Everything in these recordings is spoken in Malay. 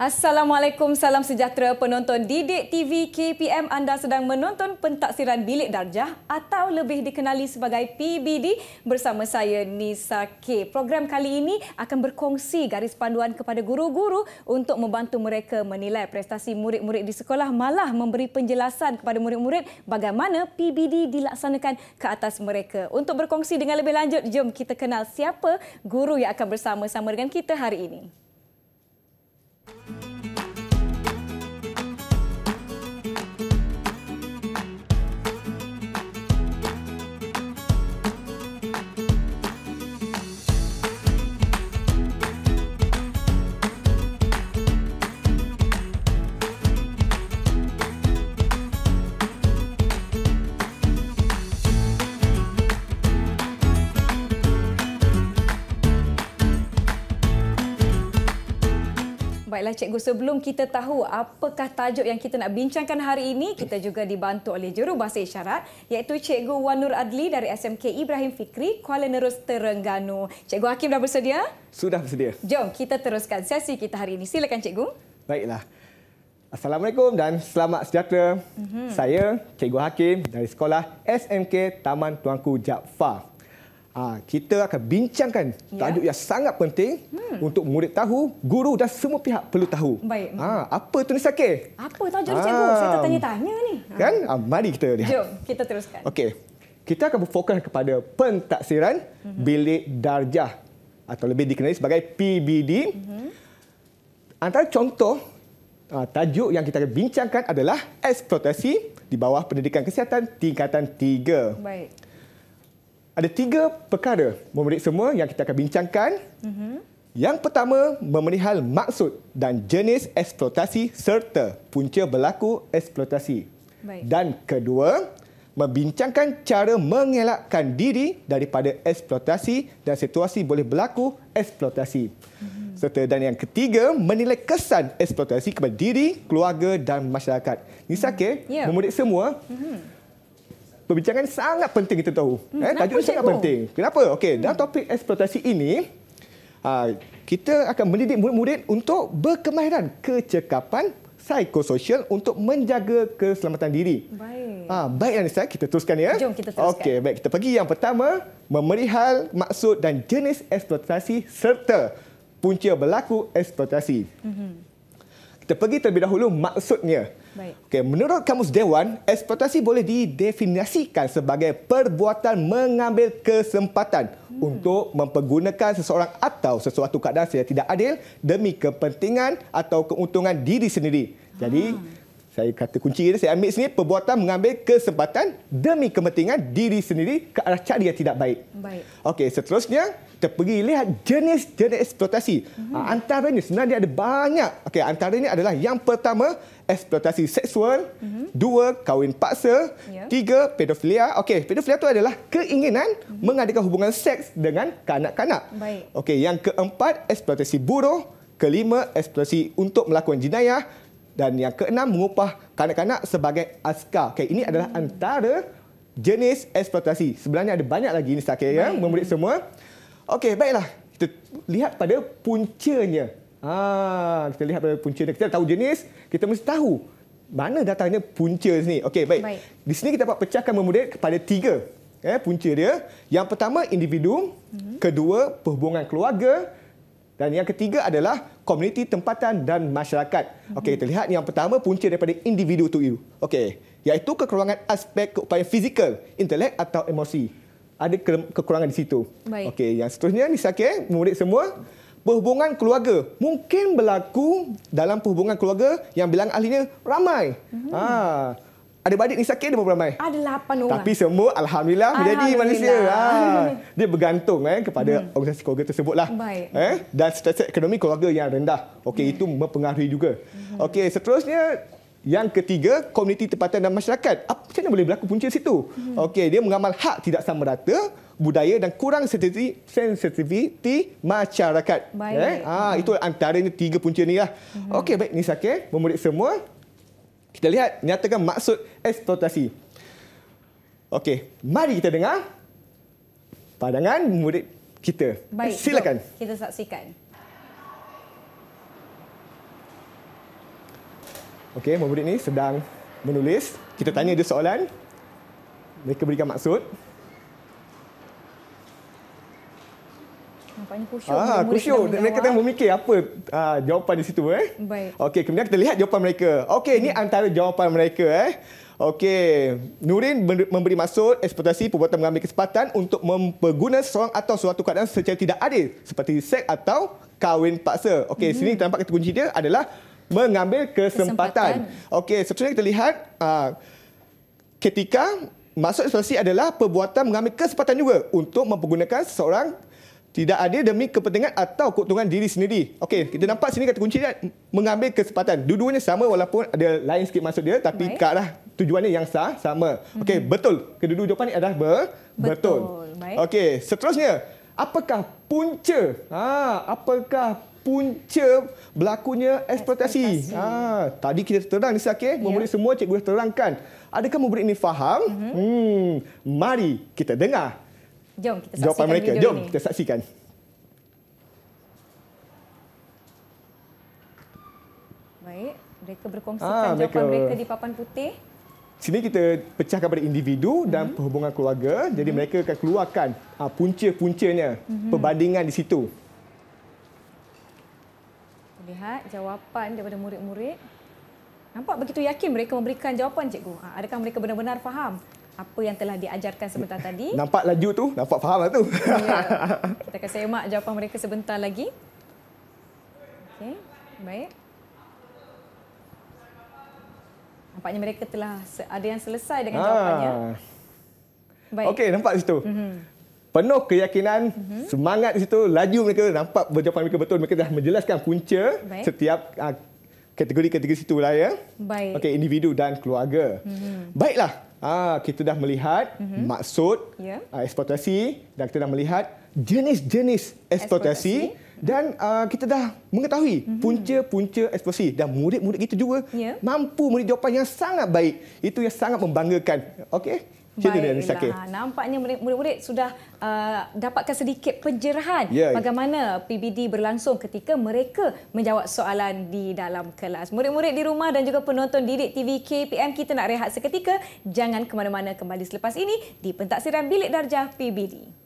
Assalamualaikum, salam sejahtera penonton Didik TV KPM. Anda sedang menonton pentaksiran Bilik Darjah atau lebih dikenali sebagai PBD bersama saya Nisa K. Program kali ini akan berkongsi garis panduan kepada guru-guru untuk membantu mereka menilai prestasi murid-murid di sekolah, malah memberi penjelasan kepada murid-murid bagaimana PBD dilaksanakan ke atas mereka. Untuk berkongsi dengan lebih lanjut, jom kita kenal siapa guru yang akan bersama-sama dengan kita hari ini. Baiklah cikgu, sebelum kita tahu apakah tajuk yang kita nak bincangkan hari ini, kita juga dibantu oleh jurubahasa isyarat iaitu Cikgu Wan Nur Adli dari SMK Ibrahim Fikri, Kuala Nerus, Terengganu. Cikgu Hakim dah bersedia? Sudah bersedia. Jom kita teruskan sesi kita hari ini. Silakan cikgu. Baiklah. Assalamualaikum dan selamat sejahtera. Saya Cikgu Hakim dari sekolah SMK Taman Tuanku Jaafar. Kita akan bincangkan tajuk yang sangat penting untuk murid tahu, guru dan semua pihak perlu tahu. Baik. Apa tu Nisa K? Apa tajuk cikgu? Saya tertanya-tanya ni. Kan? Mari kita lihat. Jom kita teruskan. Okey. Kita akan berfokus kepada pentaksiran Bilik Darjah atau lebih dikenali sebagai PBD. Antara contoh tajuk yang kita akan bincangkan adalah eksploitasi di bawah pendidikan kesihatan tingkatan 3. Baik. Ada 3 perkara murid semua yang kita akan bincangkan. Yang pertama, memerihal maksud dan jenis eksploitasi serta punca berlaku eksploitasi. Baik. Dan kedua, membincangkan cara mengelakkan diri daripada eksploitasi dan situasi boleh berlaku eksploitasi. Dan yang ketiga, menilai kesan eksploitasi kepada diri, keluarga dan masyarakat. Nisa K, murid semua, perbincangan sangat penting kita tahu. Tajuk sangat penting. Kenapa? Okey, dalam topik eksploitasi ini, kita akan mendidik murid-murid untuk berkemahiran kecekapan psikososial untuk menjaga keselamatan diri. Baik. Baiklah Nisa, kita teruskan ya. Jom kita teruskan. Okey, baik, kita pergi yang pertama, memerihal maksud dan jenis eksploitasi serta punca berlaku eksploitasi. Kita pergi terlebih dahulu maksudnya. Baik. Okey, menurut Kamus Dewan, eksploitasi boleh didefinisikan sebagai perbuatan mengambil kesempatan untuk mempergunakan seseorang atau sesuatu keadaan secara tidak adil demi kepentingan atau keuntungan diri sendiri. Jadi, saya kata kunci ini, saya ambil sini, perbuatan mengambil kesempatan demi kepentingan diri sendiri ke arah cara yang tidak baik. Baik. Okey, seterusnya kita pergi lihat jenis-jenis eksploitasi. Antaranya sebenarnya ada banyak. Okey, antaranya adalah yang pertama, eksploitasi seksual, 2, kahwin paksa, 3, pedofilia. Okey, pedofilia itu adalah keinginan mengadakan hubungan seks dengan kanak-kanak. Baik. Okey, yang keempat, eksploitasi buruh, kelima, eksploitasi untuk melakukan jenayah, dan yang keenam, mengupah kanak-kanak sebagai askar. Okey, ini adalah antara jenis eksploitasi. Sebenarnya ada banyak lagi Nisa K, ya, murid semua. Okey, baiklah. Kita lihat pada puncanya. Kita lihat pada puncanya. Kita tahu jenis, kita mesti tahu mana datangnya punca sini. Okey, baik. Di sini kita dapat pecahkan murid kepada 3 punca dia. Yang pertama, individu. Kedua, perhubungan keluarga. Dan yang ketiga adalah komuniti tempatan dan masyarakat. Okey, kita lihat yang pertama, punca daripada individu itu. Okey, iaitu kekurangan aspek keupayaan fizikal, intelek atau emosi. Ada kekurangan di situ. Okey, yang seterusnya Nisa K, murid semua, perhubungan keluarga. Mungkin berlaku dalam perhubungan keluarga yang bilangan ahlinya ramai. Adik-beradik Nisa K ada berapa ramai? Ada 8 orang. Tapi semua alhamdulillah menjadi manusia. Dia bergantung kepada organisasi keluarga tersebutlah. Baik. Dan status ekonomi keluarga yang rendah. Okey, itu mempengaruhi juga. Okey, seterusnya yang ketiga, komuniti tempatan dan masyarakat. Macam mana boleh berlaku punca situ? Okey, dia mengamal hak tidak sama rata, budaya dan kurang sensitiviti masyarakat. Baik. Itu antaranya 3 punca ni lah. Okey, baik Nisa K, murid semua. Kita lihat, nyatakan maksud eksploitasi. Okey, mari kita dengar pandangan murid kita. Baik, silakan. Kita saksikan. Okey, murid ni sedang menulis. Kita tanya dia soalan. Mereka berikan maksud. Nampaknya kusyuk. Kusyuk. Mereka tengah memikir apa jawapan di situ. Baik. Okey, kemudian kita lihat jawapan mereka. Okey, ini antara jawapan mereka. Okey, Nurin memberi maksud eksploitasi perbuatan mengambil kesempatan untuk memperguna seseorang atau suatu keadaan secara tidak adil seperti seks atau kahwin paksa. Okey, sini kita nampak kata kunci dia adalah mengambil kesempatan. Okey, seterusnya kita lihat ketika maksud eksploitasi adalah perbuatan mengambil kesempatan juga untuk mempergunakan seseorang tidak adil demi kepentingan atau keuntungan diri sendiri. Okey, kita nampak sini kata kunci dia mengambil kesempatan. Dua-duanya sama walaupun ada lain sikit maksud dia tapi ke arah tujuannya yang sama. Okey, betul. Kedua-dua jawapan ini adalah betul. Okey, seterusnya, apakah punca? Apakah punca berlakunya eksploitasi? Tadi kita terang Nisa, murid semua cikgu dah terangkan. Adakah murid ini faham? Mari kita dengar Jom kita saksikan jawapan mereka. Video Jom ini. kita saksikan. Baik, mereka berkongsikan jawapan mereka di papan putih. Sini kita pecahkan pada individu dan perhubungan keluarga. Jadi mereka akan keluarkan punca-puncanya, perbandingan di situ. Lihat jawapan daripada murid-murid. Nampak begitu yakin mereka memberikan jawapan, cikgu. Adakah mereka benar-benar faham apa yang telah diajarkan sebentar tadi? Nampak laju tu, nampak faham lah tu. Ya. Kita akan semak jawapan mereka sebentar lagi. Okey, baik. Nampaknya mereka telah ada yang selesai dengan jawapannya. Baik. Okey, nampak di situ. Penuh keyakinan, semangat di situ, laju mereka, nampak jawapan mereka betul. Mereka dah menjelaskan punca setiap kategori-kategori situ lah ya. Baik. Okey, individu dan keluarga. Baiklah. Kita dah melihat maksud eksploitasi dan kita dah melihat jenis-jenis eksploitasi dan kita dah mengetahui punca-punca eksploitasi dan murid-murid kita juga mampu memberi jawapan yang sangat baik. Itu yang sangat membanggakan. Okey? Baiklah, nampaknya murid-murid sudah dapatkan sedikit pencerahan bagaimana PBD berlangsung ketika mereka menjawab soalan di dalam kelas. Murid-murid di rumah dan juga penonton Didik TV KPM, kita nak rehat seketika. Jangan ke mana-mana, kembali selepas ini di Pentaksiran Bilik Darjah PBD.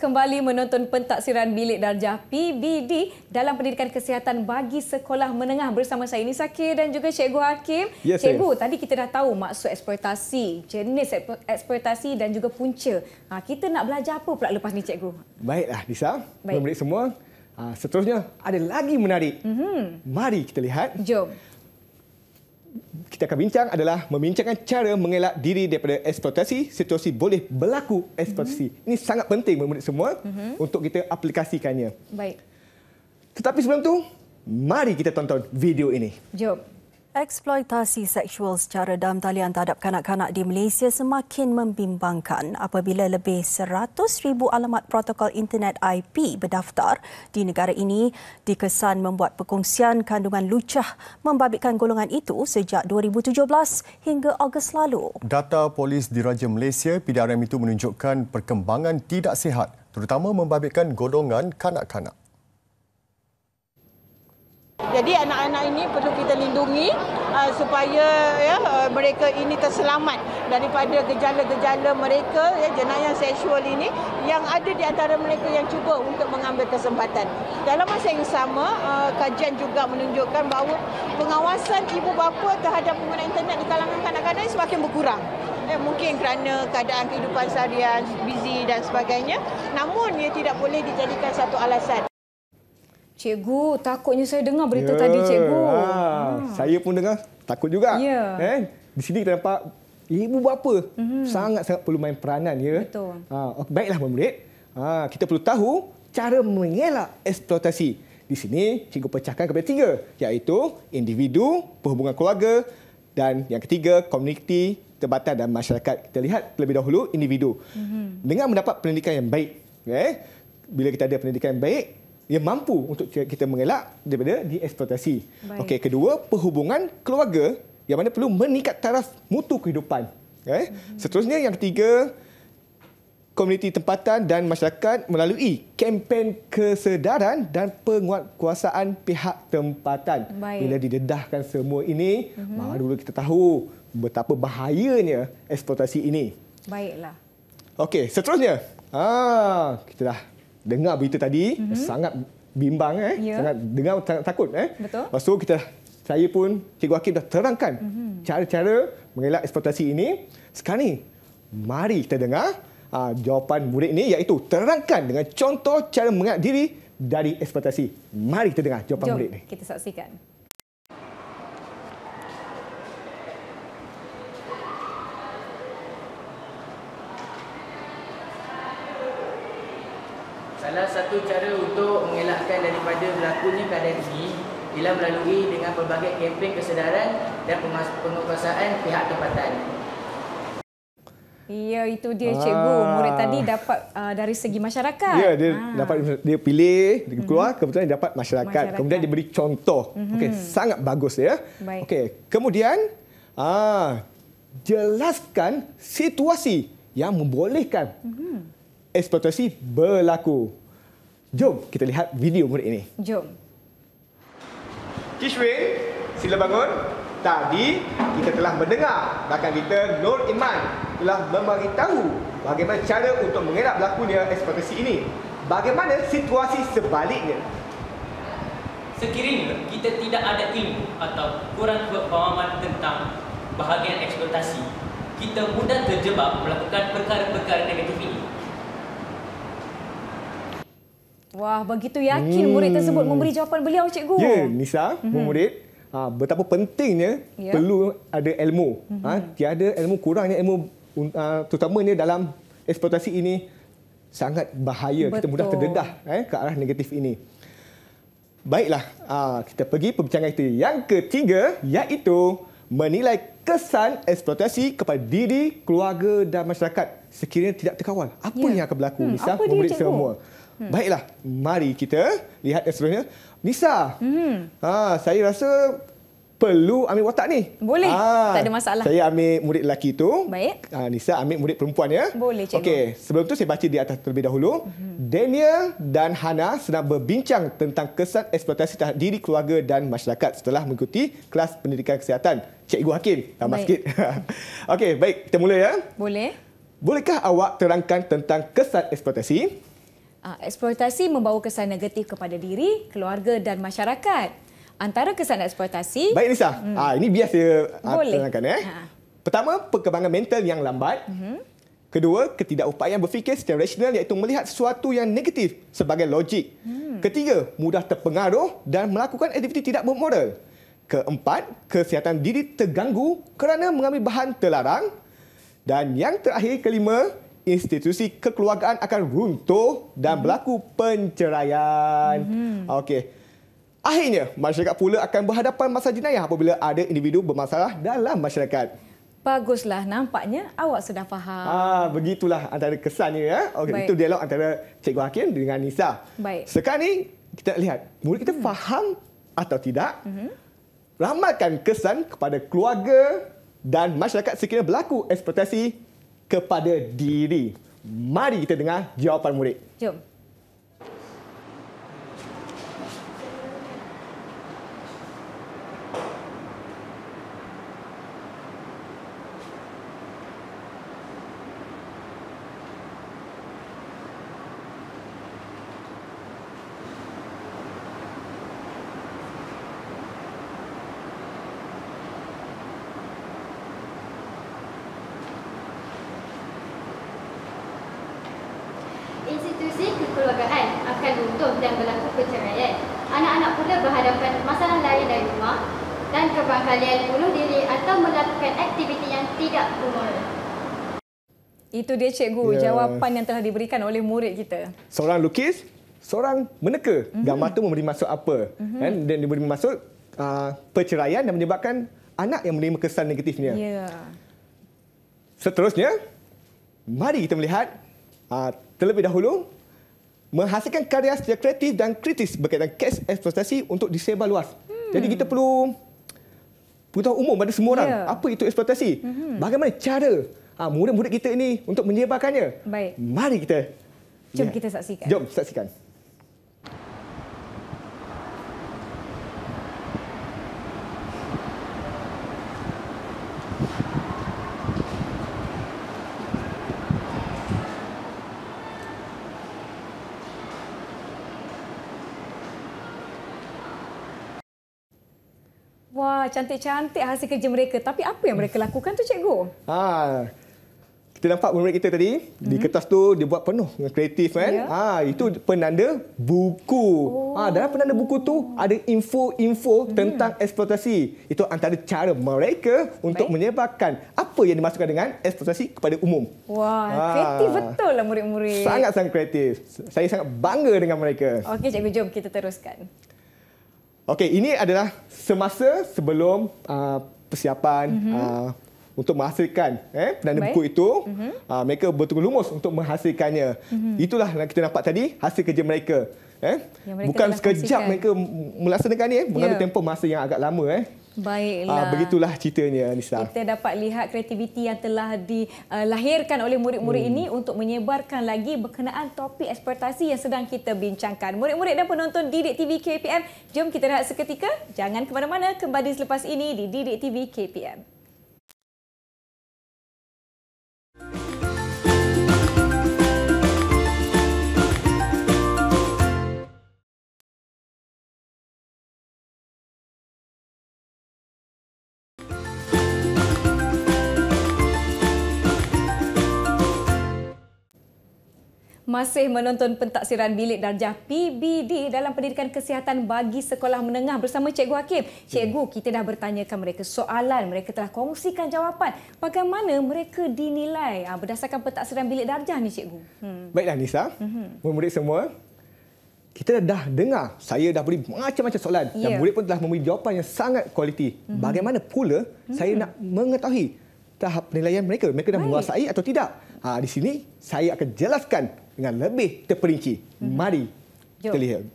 Kembali menonton Pentaksiran Bilik Darjah PBD dalam pendidikan kesihatan bagi sekolah menengah bersama saya Nisa K dan juga Cikgu Hakim. Cikgu, tadi kita dah tahu maksud eksploitasi, jenis eksploitasi dan juga punca. Kita nak belajar apa pula lepas ni, Cikgu? Baiklah Nisa, murid-murid semua. Seterusnya ada lagi menarik. Mari kita lihat. Jom. Kita akan bincang adalah membincangkan cara mengelak diri daripada eksploitasi, situasi boleh berlaku eksploitasi. Ini sangat penting murid semua untuk kita aplikasikannya. Baik. Tetapi sebelum tu, mari kita tonton video ini. Jom. Eksploitasi seksual secara dalam talian terhadap kanak-kanak di Malaysia semakin membimbangkan apabila lebih 100,000 alamat protokol internet IP berdaftar di negara ini dikesan membuat perkongsian kandungan lucah membabitkan golongan itu sejak 2017 hingga Ogos lalu. Data Polis Diraja Malaysia PDRM itu menunjukkan perkembangan tidak sihat terutama membabitkan golongan kanak-kanak. Jadi anak-anak ini perlu kita lindungi supaya mereka ini terselamat daripada gejala-gejala mereka, jenayah seksual ini yang ada di antara mereka yang cuba untuk mengambil kesempatan. Dalam masa yang sama, kajian juga menunjukkan bahawa pengawasan ibu bapa terhadap pengguna internet di kalangan kanak-kanak ini semakin berkurang. Mungkin kerana keadaan kehidupan seharian, busy dan sebagainya. Namun ia tidak boleh dijadikan satu alasan. Cikgu, takutnya saya dengar berita tadi, Cikgu. Saya pun dengar, takut juga. Di sini kita nampak ibu bapa sangat-sangat perlu main peranan. Betul. Baiklah murid, kita perlu tahu cara mengelak eksploitasi. Di sini cikgu pecahkan kepada 3, iaitu individu, perhubungan keluarga dan yang ketiga komuniti, tempatan dan masyarakat. Kita lihat terlebih dahulu individu. Dengan mendapat pendidikan yang baik, bila kita ada pendidikan yang baik, ia mampu untuk kita mengelak daripada dieksploitasi. Baik. Okey, kedua, perhubungan keluarga yang mana perlu meningkat taraf mutu kehidupan. Seterusnya yang ketiga, komuniti tempatan dan masyarakat melalui kempen kesedaran dan penguatkuasaan pihak tempatan. Baik. Bila didedahkan semua ini, baru kita tahu betapa bahayanya eksploitasi ini. Baiklah. Okey, seterusnya. Kita dah dengar berita tadi, sangat bimbang, sangat dengar sangat takut. Betul. Lepas tu saya pun, Cikgu Hakim dah terangkan cara-cara mengelak eksploitasi ini. Sekarang ni, mari kita dengar jawapan murid ini, iaitu terangkan dengan contoh cara mengelak diri dari eksploitasi. Mari kita dengar jawapan murid ini. Jom kita saksikan. Salah satu cara untuk mengelakkan daripada berlakunya keadaan ini ialah melalui dengan pelbagai kempen kesedaran dan penguatkuasaan pihak tempatan. Ya, itu dia cikgu. Murid tadi dapat dari segi masyarakat. Ya, dia pilih, dia keluar, kebetulan dia dapat masyarakat. Kemudian dia beri contoh. Okey, sangat bagus ya. Baik. Okey, kemudian jelaskan situasi yang membolehkan eksploitasi berlaku. Jom kita lihat video murid ini. Jom. Kishwin, sila bangun. Tadi kita telah mendengar rakan kita Nur Iman telah memberitahu bagaimana cara untuk mengelak berlakunya eksploitasi ini. Bagaimana situasi sebaliknya? Sekiranya kita tidak ada ilmu atau kurang pemahaman tentang bahagian eksploitasi, kita mudah terjebak melakukan perkara-perkara negatif ini. Wah, begitu yakin murid tersebut memberi jawapan beliau, cikgu. Ya, Nisa, murid, betapa pentingnya perlu ada ilmu. Tiada ilmu, kurangnya ilmu, terutamanya dalam eksploitasi ini sangat bahaya. Betul. Kita mudah terdedah ke arah negatif ini. Baiklah, kita pergi perbincangan itu. Yang ketiga, iaitu menilai kesan eksploitasi kepada diri, keluarga dan masyarakat sekiranya tidak terkawal. Apa yang akan berlaku, Nisa, murid semua? Baiklah, mari kita lihat yang seterusnya. Nisa, saya rasa perlu ambil watak ni. Boleh, tak ada masalah. Saya ambil murid lelaki itu. Baik. Nisa ambil murid perempuan ya. Boleh, cikgu. Okey, sebelum tu saya baca di atas terlebih dahulu. Daniel dan Hana sedang berbincang tentang kesan eksploitasi terhadap diri, keluarga dan masyarakat setelah mengikuti kelas pendidikan kesihatan. Cikgu Hakim, tambah sikit. Okey, baik, kita mula ya. Boleh. Bolehkah awak terangkan tentang kesan eksploitasi? Eksploitasi membawa kesan negatif kepada diri, keluarga dan masyarakat. Antara kesan eksploitasi... Baik Nisa, ini biasa boleh terangkan. Pertama, perkembangan mental yang lambat. Kedua, ketidakupayaan berfikir secara rasional iaitu melihat sesuatu yang negatif sebagai logik. Ketiga, mudah terpengaruh dan melakukan aktiviti tidak bermoral. Keempat, kesihatan diri terganggu kerana mengambil bahan terlarang. Dan yang terakhir, kelima, institusi kekeluargaan akan runtuh dan berlaku penceraian. Okey. Akhirnya, masyarakat pula akan berhadapan masalah jenayah apabila ada individu bermasalah dalam masyarakat. Baguslah, nampaknya awak sudah faham. Begitulah antara kesannya ya. Okey, itu dialog antara Cikgu Hakim dengan Nisa. Baik. Sekarang ni kita lihat murid kita faham atau tidak. Ramalkan kesan kepada keluarga dan masyarakat sekiranya berlaku eksploitasi kepada diri. Mari kita dengar jawapan murid. Jom. Institusi kekeluargaan akan runtuh dan berlaku perceraian. Anak-anak pula berhadapan masalah lain dari rumah dan kebarangkalian bunuh diri atau melakukan aktiviti yang tidak bermoral. Itu dia cikgu, jawapan yang telah diberikan oleh murid kita. Seorang lukis, seorang meneka. Gambar tu memberi maksud apa? Dan dia memberi maksud perceraian dan menyebabkan anak yang menerima kesan negatifnya. Seterusnya, mari kita melihat terlebih dahulu menghasilkan karya secara kreatif dan kritis berkaitan kes eksploitasi untuk disebar luas. Jadi kita perlu beritahu umum pada semua orang apa itu eksploitasi. Bagaimana cara murid-murid kita ini untuk menyebarkannya. Baik. Mari kita Jom kita saksikan. Jom saksikan. Wah, cantik-cantik hasil kerja mereka. Tapi apa yang mereka lakukan tu, cikgu? Kita nampak murid kita tadi, di kertas tu dia buat penuh dengan kreatif kan. Itu penanda buku. Dalam penanda buku tu ada info-info tentang eksploitasi. Itu antara cara mereka untuk menyebarkan apa yang dimasukkan dengan eksploitasi kepada umum. Wah, kreatif betul lah murid-murid. Sangat-sangat kreatif. Saya sangat bangga dengan mereka. Okey, cikgu, jom kita teruskan. Okey, ini adalah semasa sebelum persiapan untuk menghasilkan penanda buku itu. Mereka betul-betul lumus untuk menghasilkannya. Itulah yang kita nampak tadi, hasil kerja mereka. Bukan sekejap mereka melaksanakannya, mengambil tempoh masa yang agak lama. Baiklah. Begitulah ceritanya, Nisa. Kita dapat lihat kreativiti yang telah dilahirkan oleh murid-murid ini untuk menyebarkan lagi berkenaan topik eksploitasi yang sedang kita bincangkan. Murid-murid dan penonton Didik TV KPM, jom kita rehat seketika. Jangan ke mana-mana, kembali selepas ini di Didik TV KPM. Masih menonton pentaksiran bilik darjah PBD dalam pendidikan kesihatan bagi sekolah menengah bersama Cikgu Hakim. Cikgu, kita dah bertanyakan mereka soalan, mereka telah kongsikan jawapan. Bagaimana mereka dinilai berdasarkan pentaksiran bilik darjah ni, Cikgu? Baiklah Nisa, murid-murid semua, kita dah dengar, saya dah beri macam-macam soalan dan murid pun telah memberi jawapan yang sangat kualiti. Bagaimana pula saya nak mengetahui tahap penilaian mereka? Mereka dah menguasai atau tidak? Di sini saya akan jelaskan dengan lebih terperinci. Mari kita lihat.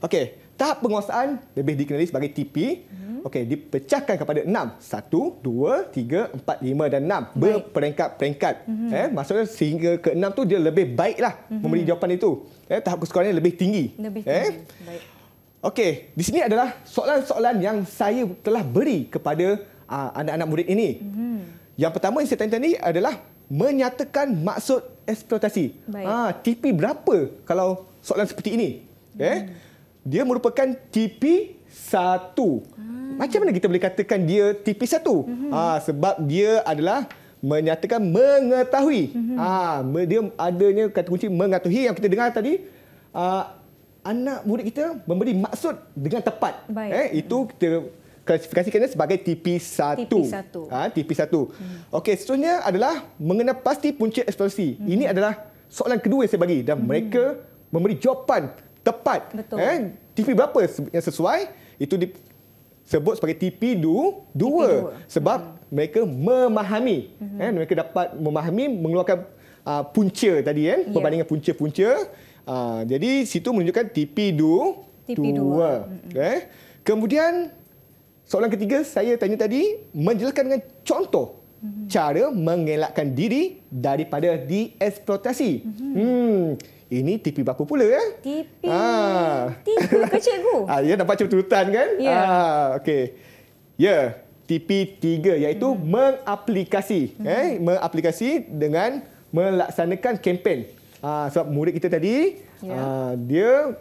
Okey, tahap penguasaan lebih dikenali sebagai TP. Okey, dipecahkan kepada 6. 1, 2, 3, 4, 5 dan 6. Berperingkat-peringkat. Maksudnya sehingga ke 6 tu dia lebih baiklah memberi jawapan itu. Tahap kesukarannya lebih tinggi. Lebih tinggi. Baik. Okey, di sini adalah soalan-soalan yang saya telah beri kepada anak-anak murid ini. Yang pertama yang saya tanya tadi adalah menyatakan maksud eksploitasi. TP berapa kalau soalan seperti ini? Dia merupakan TP1. Macam mana kita boleh katakan dia TP1? Sebab dia adalah menyatakan mengetahui. Dia adanya kata kunci mengetahui yang kita dengar tadi. Anak murid kita memberi maksud dengan tepat. Itu kita klasifikasikannya sebagai TP1. TP1. Okey, seterusnya adalah mengenal pasti punca eksploitasi. Ini adalah soalan kedua yang saya bagi dan mereka memberi jawapan tepat. Betul. TP berapa yang sesuai? Itu disebut sebagai TP2 sebab mereka memahami. Mereka dapat memahami, mengeluarkan punca tadi perbandingan punca-punca. Jadi situ menunjukkan TP2. Kemudian soalan ketiga saya tanya tadi menjelaskan dengan contoh cara mengelakkan diri daripada dieksploitasi. Ini TP berapa pula TP 3 ke, Cikgu? Ya, nampak macam turutan kan? Ya. Okey. Ya, TP 3 iaitu mengaplikasi. Mengaplikasi dengan melaksanakan kempen. Sebab murid kita tadi dia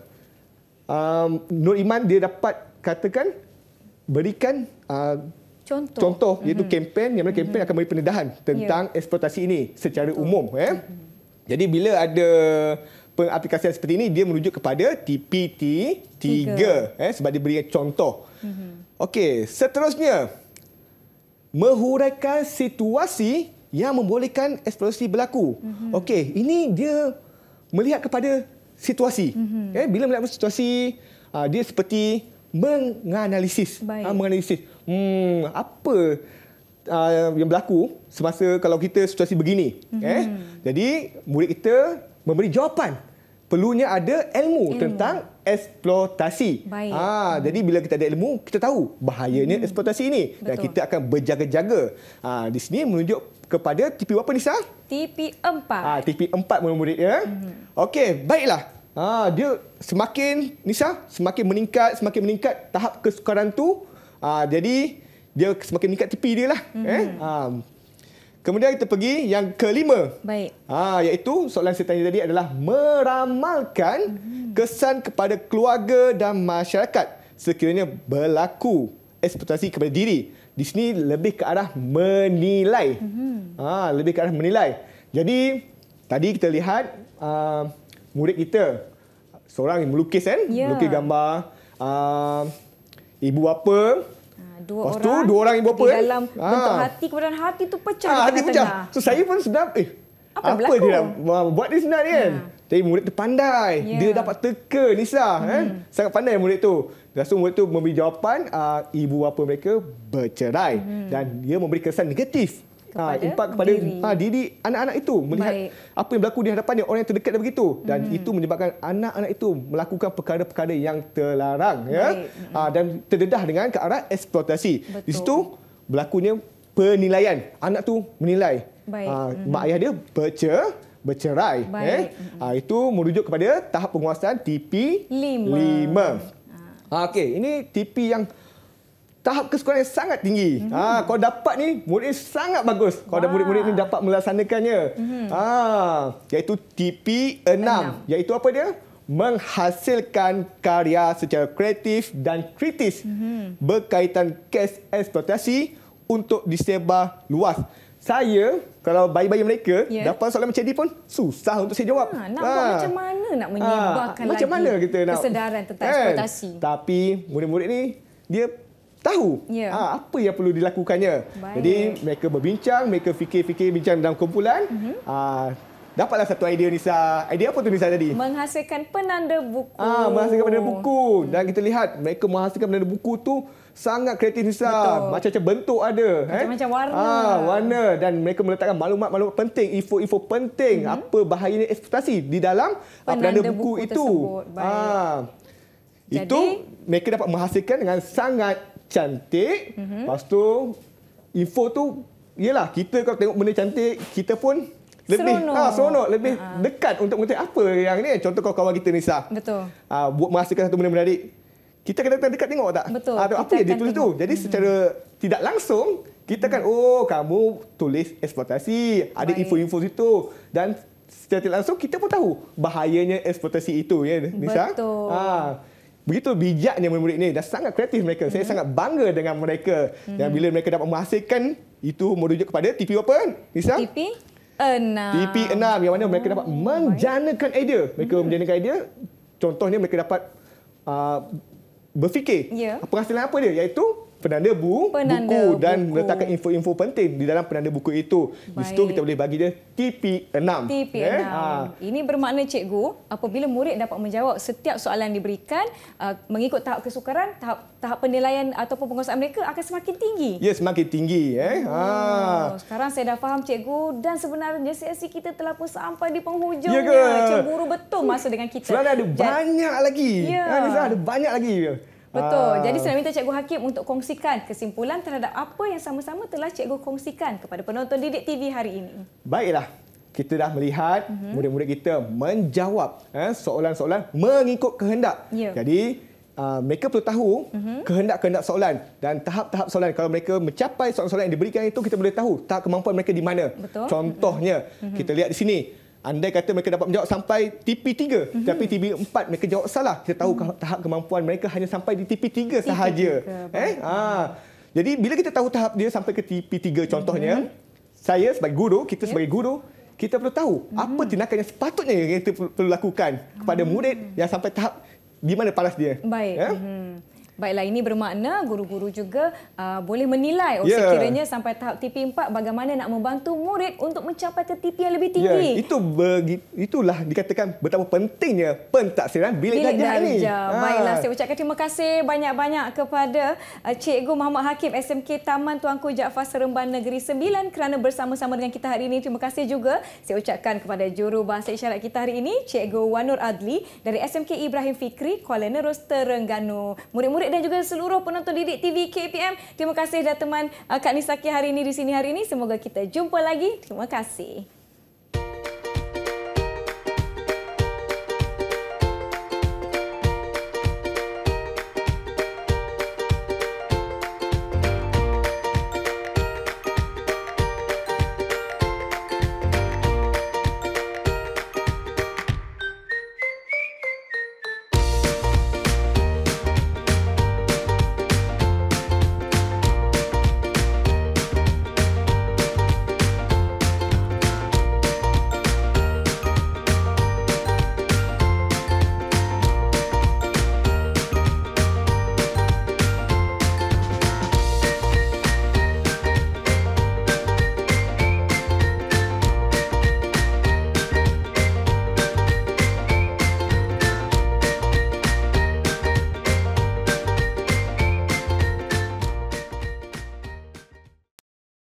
Nur Iman dia dapat katakan berikan contoh iaitu kempen yang mana kempen akan beri pendedahan tentang eksploitasi ini secara umum. Jadi bila ada pengaplikasian seperti ini dia merujuk kepada TPT 3 sebab dia berikan contoh. Okey, seterusnya menghuraikan situasi yang membolehkan eksploitasi berlaku. Okey, ini dia melihat kepada situasi. Bila melihat situasi dia seperti menganalisis. Menganalisis apa yang berlaku semasa kalau kita situasi begini. Jadi murid kita memberi jawapan perlunya ada ilmu tentang eksploitasi. Baik. Jadi bila kita ada ilmu, kita tahu bahayanya eksploitasi ini. Dan Betul. kita akan berjaga-jaga. Di sini menunjuk kepada TV apa, Nisa? TP4. TP4 murid-murid ya. Okey, baiklah. Dia semakin meningkat tahap kesukaran tu. Jadi dia semakin meningkat tepi dia lah. Kemudian kita pergi yang kelima. Baik. Iaitu soalan saya tanya tadi adalah meramalkan kesan kepada keluarga dan masyarakat sekiranya berlaku eksploitasi kepada diri. Di sini lebih ke arah menilai. Lebih ke arah menilai. Jadi tadi kita lihat murid kita seorang yang melukis kan, melukis gambar ibu bapa. Lepas tu dua orang ibu bapa di dalam bentuk hati, kemudian hati tu pecah di hati tengah-tengah. pecah. So saya pun sedap apa berlaku? dia nak buat ni sebenarnya kan. Jadi murid tu pandai. Dia dapat teka, Nisa. Sangat pandai murid tu. Lepas tu murid tu memberi jawapan ibu bapa mereka bercerai. Dan dia memberi kesan negatif. Impak kepada diri anak-anak itu. Melihat apa yang berlaku di hadapannya, orang yang terdekat dan begitu. Dan itu menyebabkan anak-anak itu melakukan perkara-perkara yang terlarang. Dan terdedah dengan ke arah eksploitasi. Di situ berlakunya penilaian. Anak tu menilai. Mak ayah dia bercerai. Itu merujuk kepada tahap penguasaan TP5. Okey, ini TP yang tahap kesukaran yang sangat tinggi. Kalau dapat ni, murid sangat bagus. Kalau ada murid-murid ni dapat melaksanakannya. Iaitu TP6. Iaitu apa dia? Menghasilkan karya secara kreatif dan kritis berkaitan kes eksploitasi untuk disebar luas. Saya, kalau bayi-bayi mereka dapat soalan macam ni pun susah untuk saya jawab. Nak buat macam mana nak menyebarkan macam mana kita nak kesedaran tentang eksploitasi. Tapi murid-murid ni, dia tahu apa yang perlu dilakukannya. Jadi mereka berbincang, mereka fikir-fikir bincang dalam kumpulan. Dapatlah satu idea, Nisa. Idea apa tu, Nisa, tadi? Menghasilkan penanda buku. Menghasilkan penanda buku. Dan kita lihat mereka menghasilkan penanda buku tu sangat kreatif, Nisa. Macam-macam bentuk ada. Macam-macam warna. Warna. Dan mereka meletakkan maklumat-maklumat penting, info-info penting. Apa bahayanya eksploitasi di dalam penanda buku itu. Itu mereka dapat menghasilkan dengan sangat cantik. Lepas tu info tu, yelah, kita kalau tengok benda cantik, kita pun lebih seronok, lebih dekat untuk mengetahui apa yang ni. Contoh kawan-kawan kita, Nisa. Betul. Buat menghasilkan satu benda menarik. Kita kena dekat tengok tak? Betul. Apa yang dia tulis tu. Jadi secara tidak langsung, kita kan, kamu tulis eksploitasi. Ada info-info situ. Dan secara tidak langsung, kita pun tahu bahayanya eksploitasi itu. Ya, Nisa? Betul. Begitu bijaknya murid-murid ni dan sangat kreatif mereka. Saya sangat bangga dengan mereka. Dan bila mereka dapat menghasilkan, itu merujuk kepada TP apa, Nisa? TP6 yang mana mereka dapat menjanakan idea. Mereka menjanakan idea. Contohnya mereka dapat berfikir penghasilan apa dia, iaitu penanda buku dan meletakkan info-info penting di dalam penanda buku itu. Di situ kita boleh bagi dia TP6. Ini bermakna, cikgu, apabila murid dapat menjawab setiap soalan diberikan mengikut tahap kesukaran, tahap penilaian ataupun penguasaan mereka akan semakin tinggi. Ya, semakin tinggi. Sekarang saya dah faham, cikgu, dan sebenarnya sesi kita telah pun sampai di penghujungnya. Cemburu betul masa dengan kita. Sebenarnya ada banyak lagi. Ada banyak lagi. Betul. Jadi saya minta Cikgu Hakim untuk kongsikan kesimpulan terhadap apa yang sama-sama telah Cikgu kongsikan kepada penonton Didik TV hari ini. Baiklah. Kita dah melihat murid-murid kita menjawab soalan-soalan mengikut kehendak. Jadi mereka perlu tahu kehendak-kehendak soalan dan tahap-tahap soalan. Kalau mereka mencapai soalan-soalan yang diberikan itu, kita boleh tahu tahap kemampuan mereka di mana. Betul. Contohnya, kita lihat di sini. Andai kata mereka dapat menjawab sampai TP3, tapi TP4 mereka jawab salah. Kita tahu tahap kemampuan mereka hanya sampai di TP3 sahaja. Jadi bila kita tahu tahap dia sampai ke TP3 contohnya, saya sebagai guru, kita sebagai guru, kita perlu tahu apa tindakan yang sepatutnya yang kita perlu lakukan kepada murid yang sampai tahap di mana paras dia. Baik. Baiklah, ini bermakna guru-guru juga boleh menilai sekiranya sampai tahap TP4 bagaimana nak membantu murid untuk mencapai ke TP yang lebih tinggi. Itulah dikatakan betapa pentingnya pentaksiran bilik darjah ini. Baiklah, saya ucapkan terima kasih banyak-banyak kepada Cikgu Muhammad Hakim SMK Taman Tuanku Jaafar Seremban Negeri 9 kerana bersama-sama dengan kita hari ini. Terima kasih juga saya ucapkan kepada juru bahasa isyarat kita hari ini, Cikgu Wanur Adli dari SMK Ibrahim Fikri, Kuala Nerus, Terengganu. Murid-murid dan juga seluruh penonton didik TV KPM, terima kasih dah teman Kak Nisaki hari ini di sini hari ini. Semoga kita jumpa lagi. Terima kasih.